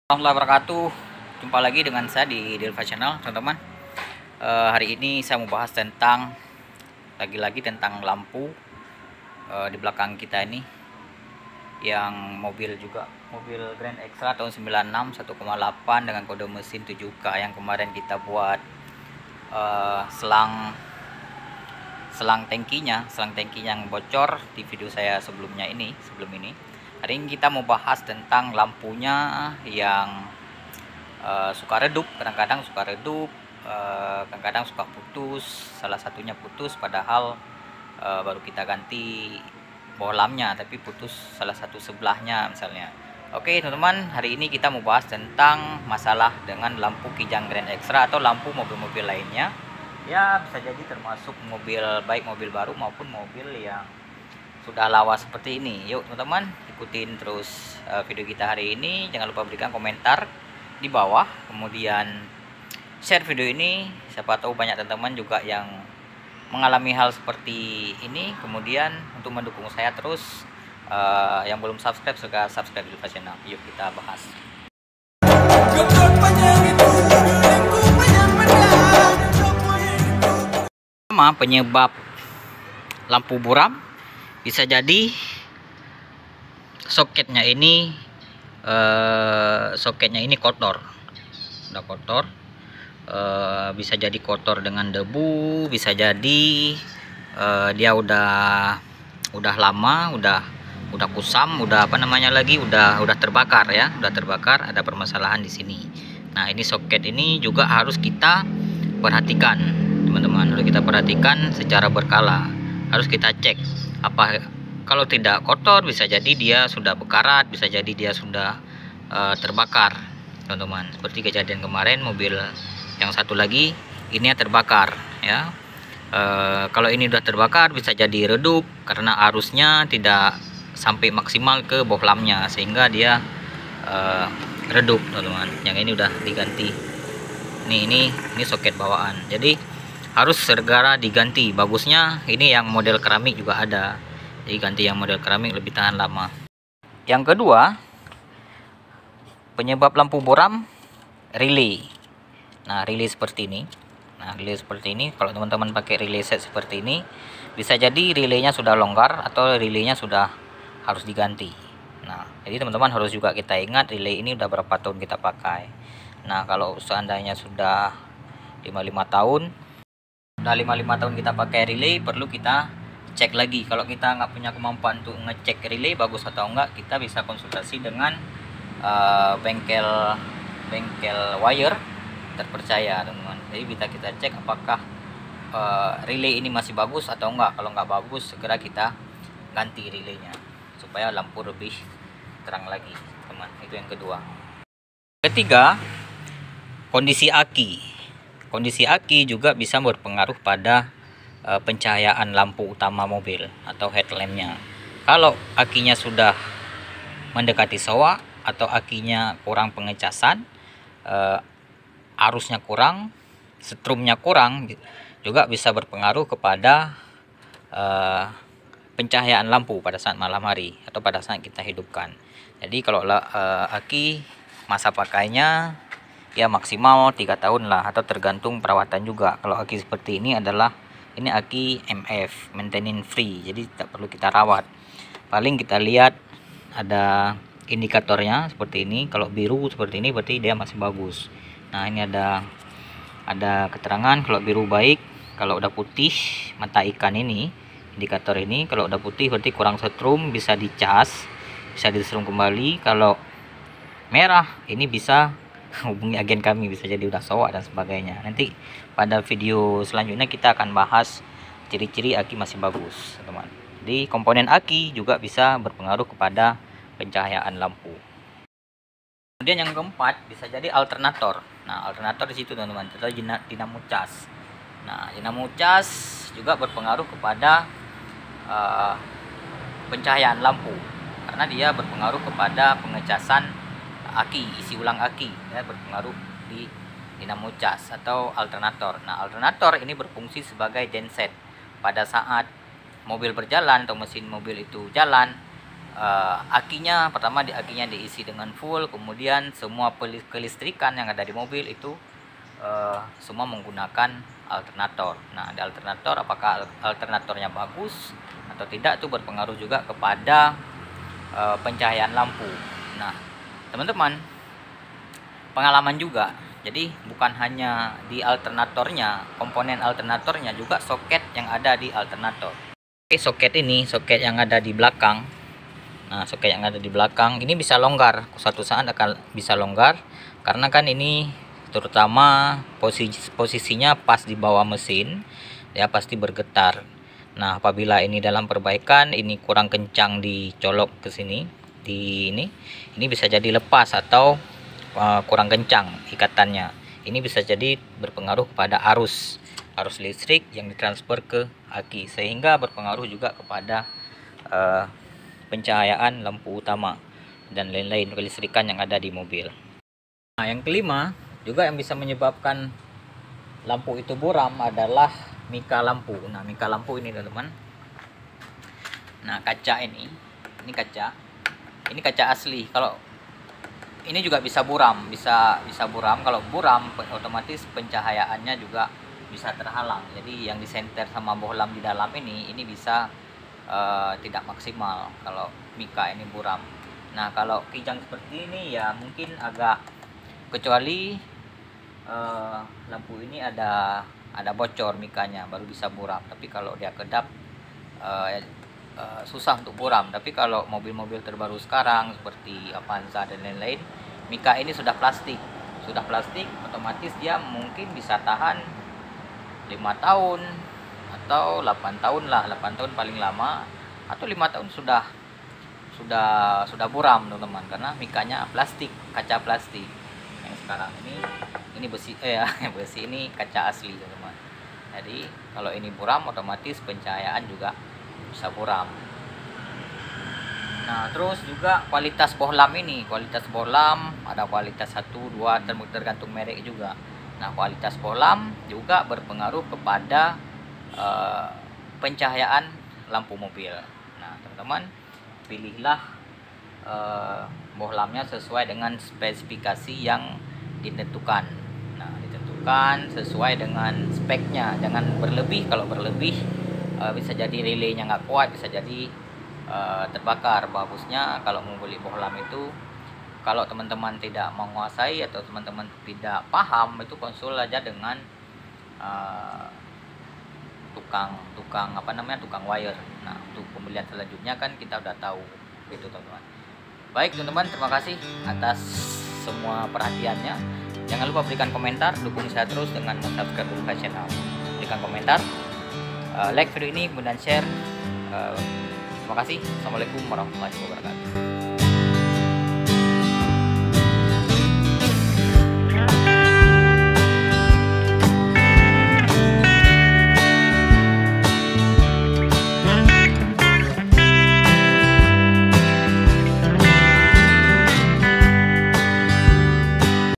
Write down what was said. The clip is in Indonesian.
Warahmatullahi wabarakatuh. Jumpa lagi dengan saya di Delva Channel, teman-teman. Hari ini saya mau bahas tentang lagi-lagi tentang lampu di belakang kita ini, yang mobil juga, mobil Grand Extra tahun 96 1,8 dengan kode mesin 7K yang kemarin kita buat selang tangkinya yang bocor di video saya sebelum ini. Hari ini kita mau bahas tentang lampunya yang suka redup, kadang-kadang suka redup, kadang-kadang suka putus. Salah satunya putus padahal baru kita ganti bohlamnya, tapi putus salah satu sebelahnya misalnya. Oke teman-teman, hari ini kita mau bahas tentang masalah dengan lampu kijang Grand Extra atau lampu mobil-mobil lainnya. Ya bisa jadi termasuk mobil, baik mobil baru maupun mobil yang sudah lawas seperti ini. Yuk teman-teman, ikutin terus video kita hari ini. Jangan lupa berikan komentar di bawah, kemudian share video ini. Siapa tahu banyak teman-teman juga yang mengalami hal seperti ini. Kemudian untuk mendukung saya terus, yang belum subscribe segera subscribe Delva Channel. Yuk kita bahas. Penyebab lampu buram bisa jadi soketnya ini kotor, udah kotor. Bisa jadi kotor dengan debu, bisa jadi dia udah lama, udah kusam, udah terbakar ya, ada permasalahan di sini. Nah ini soket ini juga harus kita perhatikan teman-teman, harus kita perhatikan secara berkala, harus kita cek apa. Kalau tidak kotor bisa jadi dia sudah bekarat, bisa jadi dia sudah terbakar teman-teman, seperti kejadian kemarin mobil yang satu lagi ini terbakar ya. Kalau ini udah terbakar bisa jadi redup karena arusnya tidak sampai maksimal ke bohlamnya sehingga dia redup teman-teman. Yang ini udah diganti nih, ini soket bawaan, jadi harus segera diganti. Bagusnya ini yang model keramik juga ada, jadi ganti yang model keramik lebih tahan lama. Yang kedua, penyebab lampu buram relay. Nah relay seperti ini, kalau teman-teman pakai relay set seperti ini, bisa jadi relaynya sudah longgar atau relaynya sudah harus diganti. Nah jadi teman-teman harus juga kita ingat relay ini udah berapa tahun kita pakai. Nah kalau seandainya sudah 55 tahun kita pakai relay, perlu kita cek lagi. Kalau kita nggak punya kemampuan untuk ngecek relay bagus atau enggak, kita bisa konsultasi dengan bengkel wire terpercaya teman-teman. Jadi bisa kita cek apakah relay ini masih bagus atau enggak. Kalau nggak bagus, segera kita ganti relaynya supaya lampu lebih terang lagi teman. Itu yang kedua. Ketiga, kondisi aki juga bisa berpengaruh pada pencahayaan lampu utama mobil atau headlampnya. Kalau akinya sudah mendekati soak atau akinya kurang pengecasan, arusnya kurang, strumnya kurang, juga bisa berpengaruh kepada pencahayaan lampu pada saat malam hari atau pada saat kita hidupkan. Jadi kalau aki masa pakainya ya maksimal 3 tahun lah, atau tergantung perawatan juga. Kalau aki seperti ini aki MF, maintenance free, jadi tidak perlu kita rawat. Paling kita lihat ada indikatornya seperti ini. Kalau biru seperti ini berarti dia masih bagus. Nah ini ada keterangan kalau biru baik, kalau udah putih mata ikan ini, indikator ini kalau udah putih berarti kurang setrum, bisa dicas, bisa disetrum kembali. Kalau merah ini bisa hubungi agen kami, bisa jadi udah soak dan sebagainya. Nanti pada video selanjutnya kita akan bahas ciri-ciri aki masih bagus teman. Jadi komponen aki juga bisa berpengaruh kepada pencahayaan lampu. Kemudian yang keempat bisa jadi alternator. Nah alternator di situ teman-teman, atau dinamo cas. Nah dinamo cas juga berpengaruh kepada pencahayaan lampu karena dia berpengaruh kepada pengecasan aki, isi ulang aki ya, berpengaruh di dinamo cas atau alternator. Nah alternator ini berfungsi sebagai genset pada saat mobil berjalan atau mesin mobil itu jalan, akinya pertama akinya diisi dengan full, kemudian semua kelistrikan yang ada di mobil itu semua menggunakan alternator. Nah, di alternator, apakah alternatornya bagus atau tidak itu berpengaruh juga kepada pencahayaan lampu. Nah, teman-teman, pengalaman juga. Jadi bukan hanya di alternatornya, komponen alternatornya, juga soket yang ada di alternator. Oke, soket yang ada di belakang. Nah, soket yang ada di belakang ini bisa longgar, suatu saat akan bisa longgar karena kan ini terutama posisinya pas di bawah mesin, ya pasti bergetar. Nah, apabila ini dalam perbaikan, ini kurang kencang dicolok ke sini, ini bisa jadi lepas atau kurang kencang ikatannya. Ini bisa jadi berpengaruh kepada arus listrik yang ditransfer ke aki, sehingga berpengaruh juga kepada pencahayaan lampu utama dan lain-lain kelistrikan yang ada di mobil. Nah, yang kelima juga yang bisa menyebabkan lampu itu buram adalah mika lampu. Nah, mika lampu ini teman-teman. Nah, kaca ini kaca asli. Kalau ini juga bisa buram, bisa buram. Kalau buram otomatis pencahayaannya juga bisa terhalang. Jadi yang disenter sama bohlam di dalam ini bisa tidak maksimal kalau mika ini buram. Nah, kalau kijang seperti ini ya mungkin agak, kecuali lampu ini ada bocor mikanya baru bisa buram. Tapi kalau dia kedap susah untuk buram. Tapi kalau mobil-mobil terbaru sekarang seperti Avanza dan lain-lain, mika ini sudah plastik, otomatis dia mungkin bisa tahan 5 tahun atau 8 tahun lah, 8 tahun paling lama, atau 5 tahun sudah buram teman-teman, karena mikanya plastik, kaca plastik. Yang sekarang ini besi besi, ini kaca asli teman-teman. Jadi kalau ini buram otomatis pencahayaan juga bisa buram. Nah, terus juga kualitas bohlam ada kualitas 1, 2 tergantung merek juga. Nah, kualitas bohlam juga berpengaruh kepada pencahayaan lampu mobil. Nah, teman-teman, pilihlah bohlamnya sesuai dengan spesifikasi yang ditentukan. Nah, ditentukan sesuai dengan speknya, jangan berlebih. Kalau berlebih bisa jadi relaynya nggak kuat, bisa jadi terbakar. Bagusnya kalau mau beli bohlam itu, kalau teman-teman tidak menguasai atau teman-teman tidak paham, itu konsul aja dengan tukang wire. Nah, untuk pembelian selanjutnya kan kita udah tahu itu teman-teman. Baik teman-teman, terima kasih atas semua perhatiannya. Jangan lupa berikan komentar, dukung saya terus dengan subscribe dulu channel, berikan komentar, like video ini, kemudian share. Terima kasih. Assalamualaikum warahmatullahi wabarakatuh.